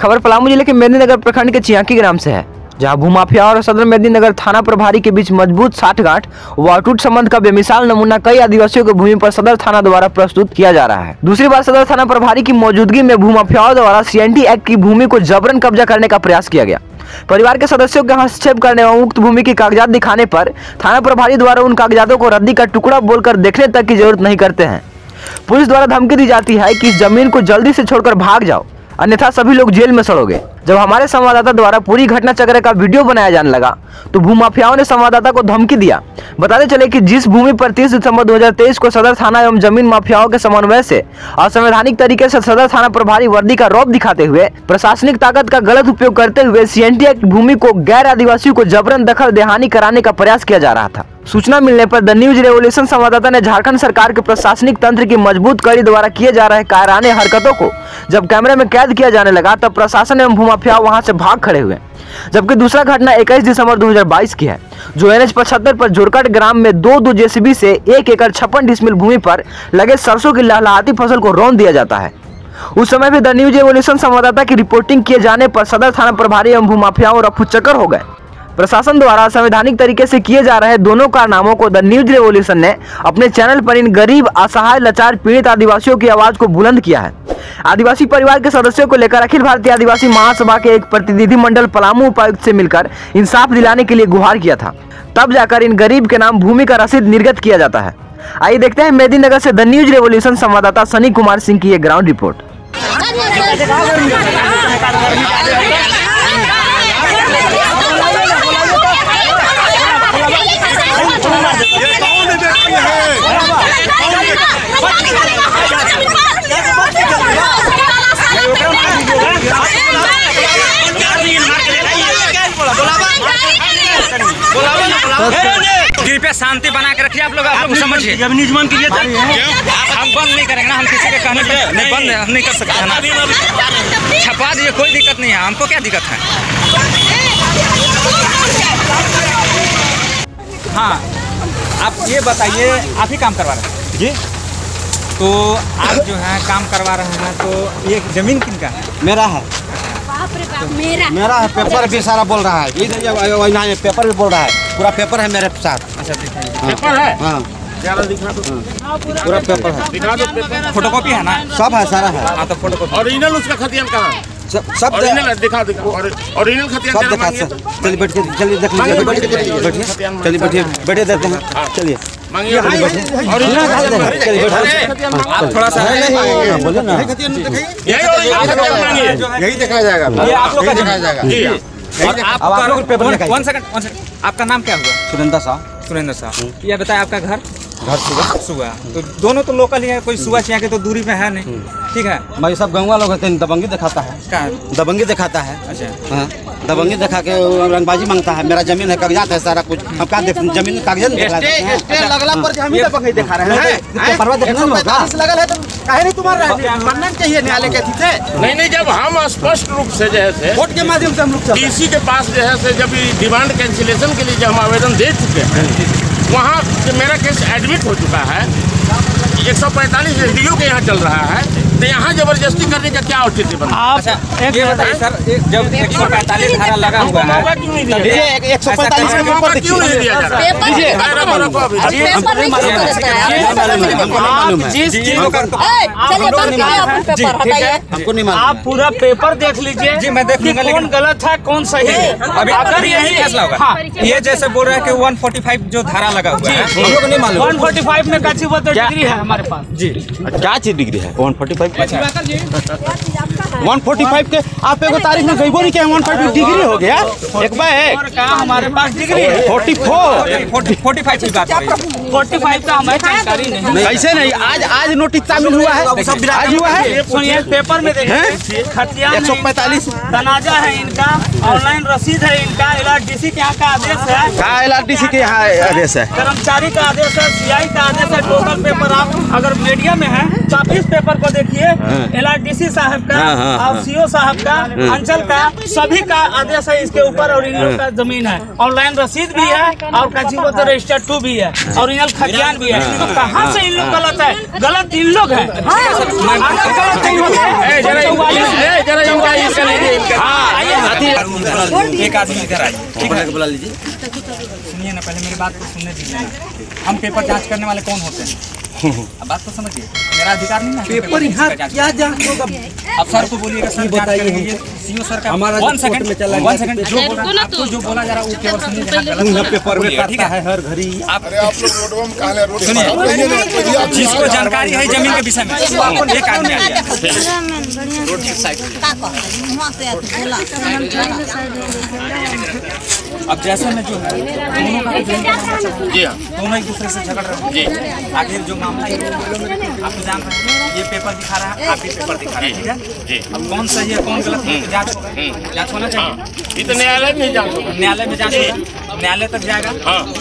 खबर पलामू जिले के मेदिनीनगर प्रखंड के चियांकी ग्राम से है, जहां भूमाफिया और सदर मेदिनीनगर थाना प्रभारी के बीच मजबूत साठगांठ व अटूट संबंध का बेमिसाल नमूना कई आदिवासियों की भूमि पर सदर थाना द्वारा प्रस्तुत किया जा रहा है। दूसरी बार सदर थाना प्रभारी की मौजूदगी में भूमाफियाओं द्वारा CNT एक्ट की भूमि को जबरन कब्जा करने का प्रयास किया गया। परिवार के सदस्यों के हस्तक्षेप करने एवं उक्त भूमि के कागजात दिखाने पर थाना प्रभारी द्वारा उन कागजातों को रद्दी का टुकड़ा बोलकर देखने तक की जरूरत नहीं करते हैं। पुलिस द्वारा धमकी दी जाती है कि इस जमीन को जल्दी से छोड़कर भाग जाओ, अन्यथा सभी लोग जेल में सड़ोगे। जब हमारे संवाददाता द्वारा पूरी घटना चक्र का वीडियो बनाया जाने लगा तो भूमाफियाओं ने संवाददाता को धमकी दिया। बताते चले कि जिस भूमि पर 30 दिसंबर 2023 को सदर थाना एवं जमीन माफियाओं के समन्वय से असंवैधानिक तरीके से सदर थाना प्रभारी वर्दी का रौब दिखाते हुए प्रशासनिक ताकत का गलत उपयोग करते हुए CNT एक्ट भूमि को गैर आदिवासियों को जबरन दखल देहानी कराने का प्रयास किया जा रहा था। सूचना मिलने पर द न्यूज रेवोल्यूशन संवाददाता ने झारखंड सरकार के प्रशासनिक तंत्र की मजबूत कड़ी द्वारा किए जा रहे कायराने हरकतों को जब कैमरे में कैद किया जाने लगा तब प्रशासन एवं भूमाफिया वहां से भाग खड़े हुए। जबकि दूसरा घटना 21 दिसंबर 2022 की है, जो NH 75 पर जोरकट ग्राम में 2 JCB से 1 एकड़ 56 डिसमिल भूमि पर लगे सरसों की लहलहाती फसल को रौंद दिया जाता है। उस समय भी द न्यूज रेवोल्यूशन संवाददाता की रिपोर्टिंग किए जाने पर सदर थाना प्रभारी एवं भूमाफियाओं रफू चक्कर हो गए। प्रशासन द्वारा संवैधानिक तरीके से किए जा रहे दोनों कारनामों को द न्यूज रेवोल्यूशन ने अपने चैनल पर इन गरीब, असहाय, लाचार, पीड़ित आदिवासियों की आवाज को बुलंद किया है। आदिवासी परिवार के सदस्यों को लेकर अखिल भारतीय आदिवासी महासभा के एक प्रतिनिधि मंडल पलामू उपायुक्त से मिलकर इंसाफ दिलाने के लिए गुहार किया था। तब जाकर इन गरीब के नाम भूमि का रसीद निर्गत किया जाता है। आइए देखते हैं मेदिनीनगर से द न्यूज रेवोल्यूशन संवाददाता सनी कुमार सिंह की एक ग्राउंड रिपोर्ट। कृपया शांति बना के रखिए। आप लोग समझिए, जब निजमन कीजिए हम बंद नहीं करेंगे ना, हम किसी के कहने पे नहीं बंद हम नहीं कर सकते हैं ना। छपा दीजिए, कोई दिक्कत नहीं है, हमको क्या दिक्कत है। हाँ, आप ये बताइए, आप ही काम करवा रहे हैं जी? तो आप जो है काम करवा रहे हैं, तो ये जमीन किनका है? मेरा है। मेरा है। पेपर भी सारा बोल रहा है, पेपर भी बोल रहा है, पूरा पेपर है मेरे साथ। अच्छा, दिखाइए। पेपर है? हाँ, दिखा दो। पूरा पेपर है, दिखा दो। फोटोकॉपी है ना? सब है, सारा है। हाँ, तो फोटोकॉपी। ओरिजिनल उसका खतियान कहाँ? सब ओरिजिनल दिखा ओरिजिनल खतियान सब दिखा। चलिए बैठ के, चलिए देख लीजिए, बैठिए, चलिए बैठिए, बैठे देते हैं, चलिए मांगिए। आप थोड़ा सा बोलिए ना, यही दिखाया जाएगा, ये आप लोग का दिखाया जाएगा जी। और आप लोग पेपर में 1 सेकंड, आपका नाम क्या हुआ? सुरेंद्र साहब। सुरेंद्र साहब, ये बताया आपका घर सुबह तो दोनों तो लोकल ही है, कोई सुबह से के तो दूरी में है नहीं, ठीक है भाई। सब गाँव लोग होते हैं, दबंगी दिखाता है। क्या दबंगी दिखाता है? अच्छा, हाँ, दबंगी दिखा के रंगबाजी मांगता है। मेरा जमीन है, कागजात है, सारा कुछ। हम क्या देख, जमीन कागजात लगला पर हम ही दबंगी दिखा रहे हैं। परवा देखना होगा, लगल है तो काहे नहीं तुम्हारा मानना चाहिए न्यायालय के थी। नहीं, जब हम स्पष्ट रूप से जो है कोर्ट के माध्यम से हम लोग DC के पास जो है जब डिमांड कैंसिलेशन के लिए जब हम आवेदन दे चुके हैं, वहाँ मेरा केस एडमिट हो चुका है। 145 SDO के यहाँ चल रहा है, तो यहाँ जबरदस्ती करने का क्या औचित्य बना? अच्छा, ये बताइए सर, जब 145 धारा लगा हुआ है, 145 क्यों नहीं दिया जा रहा है? हमको नहीं मालूम। आप पूरा पेपर देख लीजिए जी, मैं देख लूंगा, कौन गलत है कौन सही है। अभी अगर यही फैसला होगा, ये जैसे बोल रहा है कि 145 जो धारा लगा हुआ है, हम लोग नहीं मालूम। 145 में काची वो डिग्री है हमारे पास जी। क्या चीज डिग्री है 145? 145 के आप एगो तारीख में गईबो नहीं किया, 145 डिग्री हो गया। एक बार और कहा हमारे पास डिग्री है 45 की बात हो रही है। 45 का हमें जानकारी नहीं। कैसे नहीं? आज नोटिस शामिल हुआ है, आज हुआ है। सुनिए, पेपर में देखिए, खतियान 145 तनाजा है इनका, ऑनलाइन रसीद है इनका, LRDC के यहाँ का आदेश है। LRDC के यहाँ आदेश है, कर्मचारी का आदेश है, CI का आदेश है। टोटल पेपर आप अगर मीडिया में है तो आप इस पेपर को देखिए, LRDC साहब का और CO साहब का, अंचल का, सभी का आदेश है इसके ऊपर। और इन लोग का जमीन है, ऑनलाइन रसीद भी है और रजिस्टर्ड 2 भी है। और एल खतियान भी है, तो कहाँ से इन लोग गलत है? गलत इन लोग है। एक आदमी इधर आइए, ठीक है, बुला लीजिए। सुनिए ना, पहले मेरी बात को सुनने दीजिए ना। हम पेपर जांच करने वाले कौन होते हैं? अब बात तो समझिए, मेरा अधिकार नहीं है पेपर यहाँ क्या जांच होगा। अब सर को बोलिएगा, सर बताइए, सीओ सर का हमारा 1 सेकंड में चला 1 सेकंड जो बोला आपको जो बोला जा रहा है वो केवल सुनिए, जहाँ गलत पेपर में करता है हर घड़ी। आप लोग सुनिए, जिसको जानकारी है जमीन के विषय में एक आदमी आ गया। अब जैसे में जो है दोनों एक दूसरे से झगड़ रहे हैं, आखिर जो मामला है आप जान रहे हैं, ये पेपर दिखा रहा है, आप भी पेपर दिखा रहे हैं, ठीक है। अब कौन सही है कौन गलत है जांच होना चाहिए। ये तो न्यायालय में जांच होगा, न्यायालय में जांच होगा, न्यायालय तक जाएगा।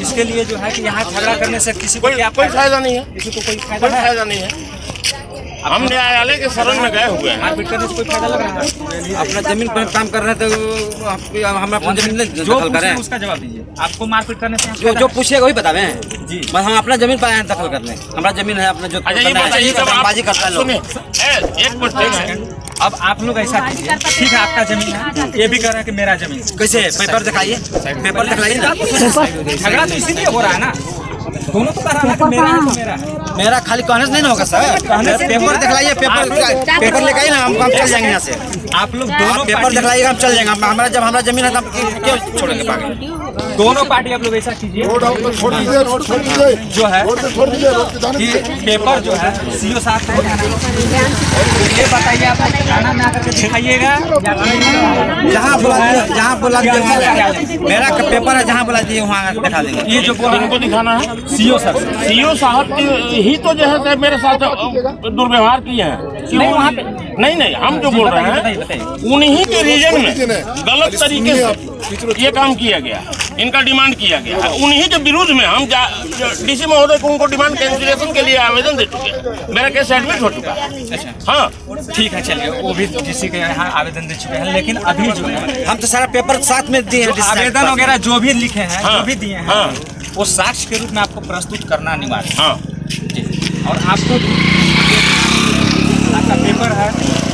इसके लिए जो है कि यहाँ झगड़ा करने से किसी को क्या कोई फायदा नहीं है, किसी को कोई फायदा नहीं है। हम न्यायालय के शरण में गए हुए हैं, मारपीट करने से कोई फायदा लग रहा है? अपना जमीन पर काम कर रहे थे, हम अपना जमीन दखल करें, उसका जवाब दीजिए। आपको मारपीट करने से जो पूछेगा वही बतावे जी। बस हम अपना जमीन पर आए दखल करने, हमारा जमीन है अपना जो बाजी करता है लोग। एक क्वेश्चन है, अब आप लोग ऐसा कीजिए, ठीक है आपका जमीन है, ये भी कह रहा है कि मेरा जमीन। कैसे पेपर दिखाइए, पेपर दिखाइए ना। झगड़ा तो इसीलिए हो रहा है ना, दोनों तो कह रहा है कि मेरा है तो मेरा है। मेरा खाली कहने से नहीं होगा सर, पेपर दिखलाइए, पेपर लेकर ना हम चल जाएंगे यहाँ से। आप लोग दोनों पेपर दिखलाइए, हम चल जाएंगे। हमारा जमीन है तो हम क्यों छोड़ेंगे पागे? दोनों पार्टी आप लोग ऐसा कीजिए जो है कि पेपर जो है सीओ साहब को ये बताइए, आप थाना में आकर के दिखाइएगा जहाँ बोला मेरा पेपर है, जहाँ बोला दिए वहाँ दिखा देंगे। ये जो बोला इनको दिखाना है सीओ साहब साहब ही तो जो है मेरे साथ दुर्व्यवहार किए हैं। वहाँ पे नहीं, हम जो बोल रहे हैं उन्हीं के रीजन में गलत तरीके से ये काम किया गया, इनका डिमांड किया गया, उन्हीं के विरुद्ध में हम डीसी महोदय को उनको डिमांड कैंसिलेशन के लिए आवेदन दे चुके हैं। मेरा केस एडमिट हो चुका है। अच्छा हाँ ठीक है, चलिए वो भी डीसी के यहाँ आवेदन दे चुके हैं, लेकिन अभी जो है हम तो सारा पेपर साथ में दिए हैं, आवेदन वगैरह जो भी लिखे हैं जो भी दिए हैं वो साक्ष्य के रूप में आपको प्रस्तुत करना अनिवार्य है। और आपको आपका पेपर है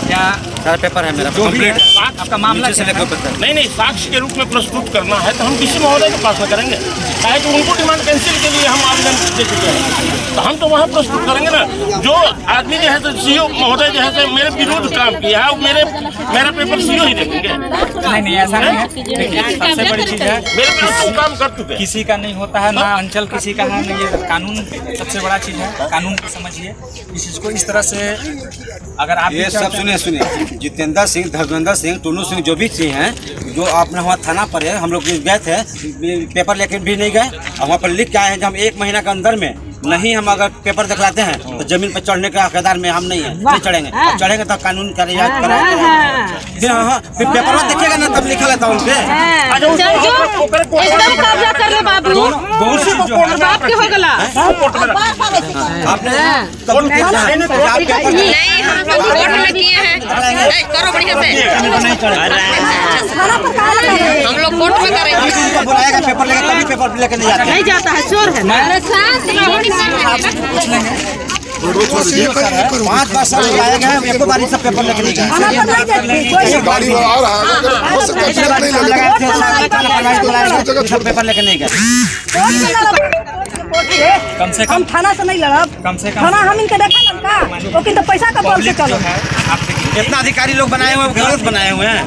या सारा पेपर है मेरा, जो भी है आपका मामला से लेकर नहीं साक्ष्य के रूप में प्रस्तुत करना है तो हम डीसी महोदय के पास में करेंगे, चाहे तो उनको डिमांड कैंसिल के लिए हम आवेदन दे चुके हैं, तो हम तो वहाँ प्रस्तुत करेंगे ना। जो आदमी जो है तो सीओ महोदय जो है तो मेरे विरुद्ध काम किया है, मेरा पेपर सीओ ही देखेंगे। नहीं ऐसा नहीं है। देखिए सबसे बड़ी चीज है मेरे विरुद्ध काम कर चुके, किसी का नहीं होता है ना, अंचल किसी का है ना, ये कानून सबसे बड़ा चीज है, कानून को समझिए। इस चीज को इस तरह से अगर आप ये सब सुनिए जितेंद्र सिंह, धर्मेंद्र सिंह, टुन्नू सिंह जो भी सिंह हैं, जो अपने वहाँ थाना पर है, हम लोग गए थे, पेपर लेकर भी नहीं गए, और वहाँ पर लिख के आए हैं कि हम 1 महीना के अंदर में नहीं हम अगर पेपर दिखलाते हैं तो जमीन पर चढ़ने का हकदार में हम नहीं है, नहीं चढ़ेंगे, चढ़ेंगे तो कानून का रियायत कराएंगे। फिर पेपर में देखिएगा ना तब लिखा रहता उनपे। हम लोग कोर्ट में करेंगे, बुलाएगा पेपर लेकर तभी पेपर लेकर नहीं जाता है, चोर है ना। 5 बार सब बुलाए गए, एक बार सब पेपर लेकर नहीं गए। पेपर लेकर नहीं गए। कम से कम थाना से नहीं लड़ब, कम से कम थाना हम इनके देखा लड़का ओके तो पैसा का बल से चलो। इतना अधिकारी लोग बनाए हुए हैं, गलत बनाए हुए हैं।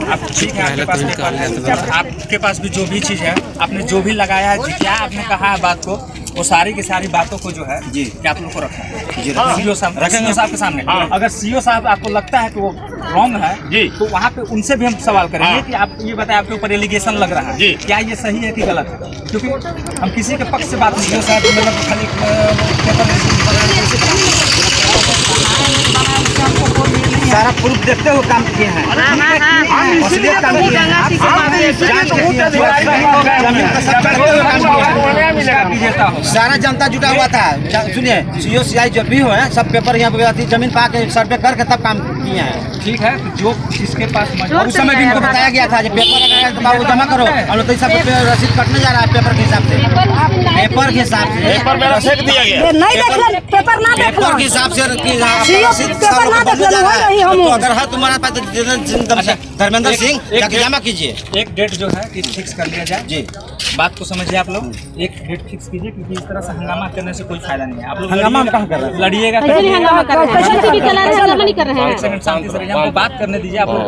आप ठीक है, आपके पास पेपर है, आपके पास भी जो भी चीज़ है, आपने जो भी लगाया है, क्या आपने कहा है बात को, वो सारी की सारी बातों को जो है जी क्या आप लोग को रखा है सीओ साहब रखेंगे साहब के सामने। अगर सीओ साहब आपको लगता है कि वो रॉन्ग है जी, तो वहाँ पे उनसे भी हम सवाल करेंगे कि आप ये बताएं, आपके ऊपर एलिगेशन लग रहा है जी, क्या ये सही है कि गलत है, क्योंकि हम किसी के पक्ष से बात नहीं सीओ साहब मतलब खाली सारा प्रूफ देखते हुए काम किए हैं। असलियत काम किए हैं। सारा जनता जुटा हुआ था। सुनिए, सीओ सीआई जब भी हुए सब पेपर यहाँ पे जमीन पा के सर्वे करके तब काम किए हैं। ठीक है, जो जिसके पास उस समय भी इनको बताया गया था पेपर अगर तो जमा करो, और तो सब रसीद कटने जा रहा है पेपर के हिसाब से। पेपर के हिसाब से पेपर में रसीद दिया गया। नहीं देखलन, पेपर ना देखलन। पेपर के हिसाब से पेपर ना देखलन, वही हम। तो अगर है तुम्हारा पास धर्मेंद्र सिंह जाके जमा कीजिए। एक डेट जो है कि फिक्स कर लिया जाए। जी, बात को समझिए आप लोग, एक डेट फिक्स कीजिए, क्योंकि इस तरह से हंगामा करने से कोई फायदा नहीं है। आप लोग हंगामा हम कहाँ कर रहे हैं? लड़िएगा, हंगामा कर रहे हैं। एक सेकंड शांति से रहिए, हमको बात करने दीजिए। आप लोग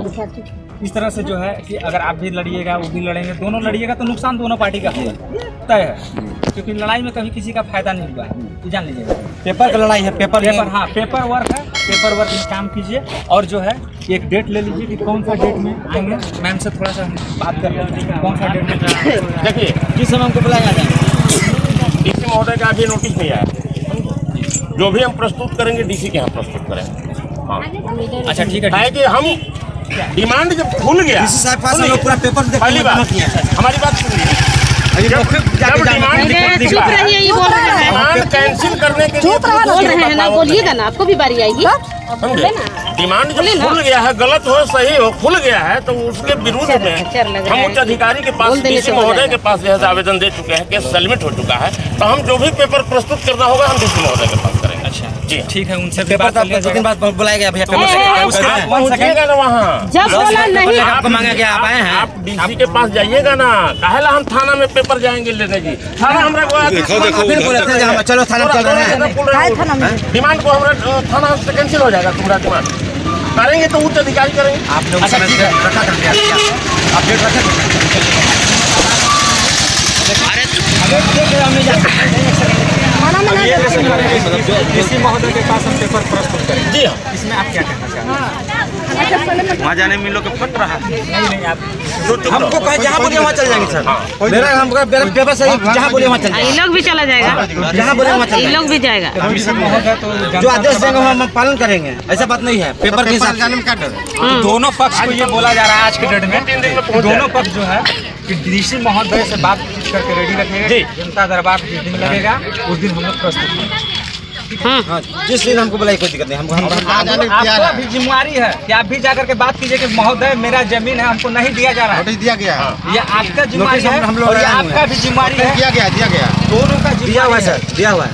इस तरह से जो है कि अगर आप भी लड़िएगा, वो भी लड़ेंगे, दोनों लड़िएगा तो नुकसान दोनों पार्टी का तय है, क्योंकि लड़ाई में कभी किसी का फायदा नहीं हुआ है, ये जान लीजिएगा। पेपर का लड़ाई है। पेपर हाँ, पेपर वर्क है, पेपर वर्क में काम कीजिए। और जो है एक डेट ले लीजिए कि कौन सा डेट में आएंगे। मैम से थोड़ा सा बात कर लेते हैं कौन सा डेट में। देखिए, किस समय हमको बुलाया जाए? डीसी महोदय का अभी नोटिस नहीं आया। जो भी हम प्रस्तुत करेंगे डीसी के यहाँ प्रस्तुत करेंगे। हाँ, अच्छा ठीक है कि हम डिमांड जब खुल गया, डीसी साहब पास हम लोग पूरा पेपर पहली बात हमारी बात सुनिए। जब डिमांड कैंसिल करने के लिए बोल रहे हैं ना, बोलिएगा ना, आपको भी बारी आएगी। डिमांड जब खुल गया है, गलत हो सही हो, खुल गया है, तो उसके विरुद्ध में हम उच्च अधिकारी के पास, डीसी महोदय के पास यह आवेदन दे चुके हैं, केस सबमिट हो चुका है। तो हम जो भी पेपर प्रस्तुत करना होगा हम डीसी महोदय के पास करेंगे। अच्छा जी, ठीक है, उनसे पेपर तो 2 दिन बाद बुलाया गया भैया। पहुंचिएगा ना वहाँ, जब बोला नहीं आपको मांगा गया, आप आए हैं। आप डीसी के पास जाइएगा ना। काहेला हम थाना में पेपर जाएंगे लेने जी? थाना हमरा चलो थाना चल रहे हैं। डिमांड को हमारा थाना से कैंसिल हो जाएगा। तुम्हारा डिमांड करेंगे तो उच्च अधिकारी करेंगे। आप लोग रखा था आप डेट रखे डीसी महोदय के पास हम पेपर प्रस्तुत करें। जी हाँ, इसमें आप क्या कहना चाहते हैं? वहाँ जाने में लोग फट रहा है। नहीं आप हमको कहे जहाँ बोले वहाँ चल जाएंगे सर। मेरा पेपर सही, जहाँ बोले वहाँ चल जाएंगे। ये लोग भी चला जाएगा, जहाँ बोले वहाँ चल ये लोग भी जाएगा। जो आदेश देंगे हम पालन करेंगे, ऐसा बात नहीं है। पेपर के हिसाब जाने में क्या डर? दोनों पक्ष को ये बोला जा रहा है आज के डेट में, दोनों पक्ष जो है कि डीसी महोदय से बात करके रेडी रखेगा। जनता दरबार जिस दिन लगेगा उस दिन हम लोग प्रस्तुत करेंगे। हाँ, जिस दिन हमको बुलाई कोई दिक्कत नहीं। आपको भी जिम्मेवारी है कि आप भी जाकर के बात कीजिए कि महोदय मेरा जमीन है, हमको नहीं दिया जा रहा है। दिया गया, ये आपका जिम्मेवारी है और ये आपका भी जिम्मेवारी है। दिया गया दोनों का दिया हुआ है सर, दिया हुआ है,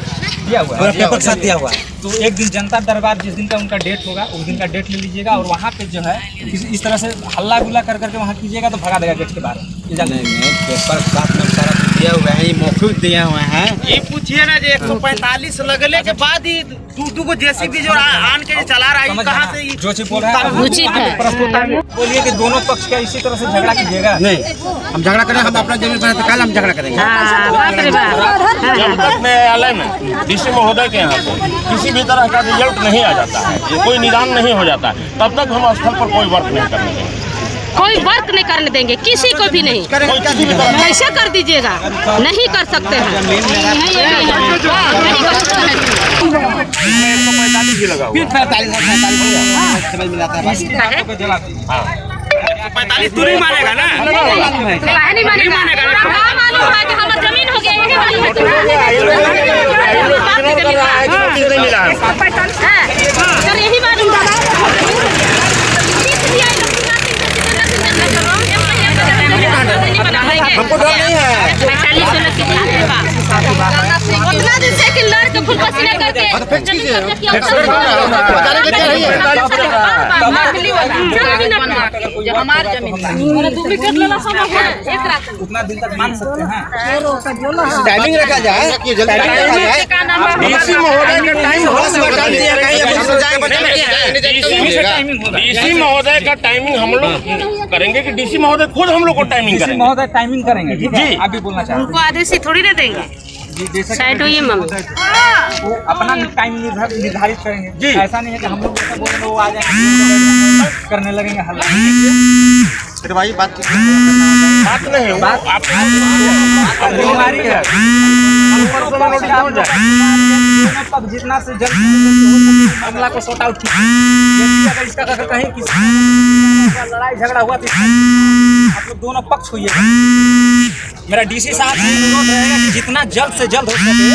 पेपर के साथ दिया हुआ है। तो एक दिन जनता दरबार जिस दिन का उनका डेट होगा उस दिन का डेट ले लीजिएगा, और वहाँ पे जो है इस तरह से हल्ला गुल्ला कर करके वहाँ कीजिएगा तो भगा देगा गेट के बाहर। पेपर साथ में सारा दिया हुआ है, ये मौखिक दिए हुए हैं। ये पूछिए ना, 145 लगने के बाद ही दू को जेसीबी जो आन के चला रहा है, कहाँ से जो चीज बोल रहा है बोलिए कि दोनों पक्ष का इसी तरह से झगड़ा कीजिएगा। नहीं, हम झगड़ा करें, हम अपना जमीन पर तो कल हम झगड़ा करेंगे। जब तक न्यायालय में डीसी महोदय के यहाँ से किसी भी तरह का रिजल्ट नहीं आ जाता है, कोई निदान नहीं हो जाता, तब तक हम स्थल पर कोई वर्क नहीं करने देंगे। कोई वर्क नहीं करने देंगे, किसी को भी नहीं। कैसे कर दीजिएगा? नहीं कर सकते हैं। 45 तू नहीं मानेगा ना? नहीं मानेगा। मालूम है कि हमारा जमीन हो गया, यही मालूम है सर, यही मालूम हमको डर नहीं है। 45 उतना दिन से कि लड़के फुल पसीना करके हमारे जमीन डुप्लीकेट लेना संभव है। एक रात उतना दिन तक मान सकते हैं। टाइमिंग रखा जाए, डीसी महोदय का टाइम डीसी महोदय का टाइमिंग हम लोग करेंगे कि डीसी महोदय खुद हम लोग को टाइमिंग करेंगे? महोदय टाइमिंग करेंगे, ठीक है? आप भी बोलना चाहते हैं? उनको आदेश ही थोड़ी ना देंगे। साइड होइए मम्मी, वो अपना टाइम निर्धारित करेंगे जी। ऐसा नहीं है कि हम लोग जैसा बोलेंगे वो आ जाएंगे करने लगेंगे हल्ला। फिर भाई बात नहीं है, आप हमारी है जितना से जल्द मामला को सॉर्ट आउट अगर इसका अगर कहीं किसी लड़ाई झगड़ा हुआ तो आप लोग दोनों पक्ष हुई। मेरा डीसी साहब से अनुरोध रहेगा कि जितना जल्द से जल्द हो सके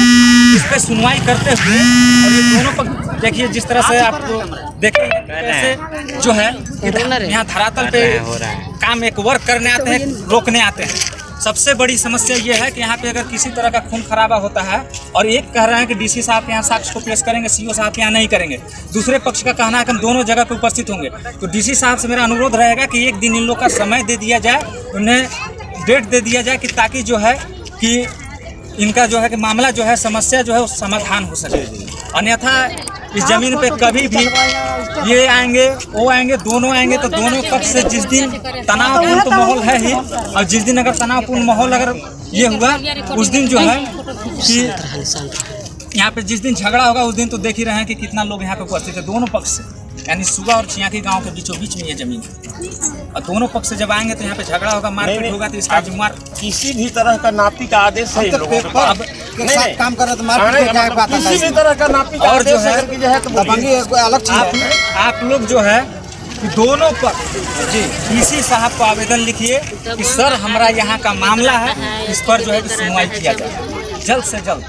इस पे सुनवाई करते हुए, और ये दोनों पक्ष देखिए जिस तरह से आप देखेंगे कैसे जो है यहाँ धरातल पे काम एक वर्क करने आते हैं, रोकने आते हैं। सबसे बड़ी समस्या ये है कि यहाँ पे अगर किसी तरह का खून खराबा होता है और एक कह रहे हैं कि डीसी साहब के यहाँ साक्ष्य को पेश करेंगे, सीओ साहब के यहाँ नहीं करेंगे, दूसरे पक्ष का कहना है कि हम दोनों जगह पे उपस्थित होंगे, तो डीसी साहब से मेरा अनुरोध रहेगा कि एक दिन इन लोग का समय दे दिया जाए, उन्हें डेट दे दिया जाए कि ताकि जो है कि इनका जो है कि मामला जो है समस्या जो है वो समाधान हो सके। अन्यथा इस जमीन पे कभी भी ये आएंगे वो आएंगे, दोनों आएंगे तो दोनों पक्ष से जिस दिन तनावपूर्ण तो माहौल है ही, और जिस दिन अगर तनावपूर्ण माहौल अगर ये हुआ उस दिन जो है कि यहाँ पे जिस दिन झगड़ा होगा उस दिन तो देख ही रहे हैं कि कितना लोग यहाँ पे उपस्थित है दोनों पक्ष से, यानी सुगा और चियाकी गांव के बीचों बीच में ये जमीन है, और दोनों पक्ष से जब आएंगे तो यहाँ पे झगड़ा होगा, मारपीट होगा, तो इसका जिम्मेवार किसी भी तरह का नापी का आदेश है इन लोगों को। अब काम कर रहे तो मारपीट क्या बात है? किसी भी तरह का नापी का और जो आदेश अगर की जो है तो दबंगी अलग चीज है। आप लोग जो है कि दोनों पक्ष जी डीसी साहब को आवेदन लिखिए कि सर हमारा यहाँ का मामला है, इस पर जो है कि सुनवाई किया जाए जल्द से जल्द।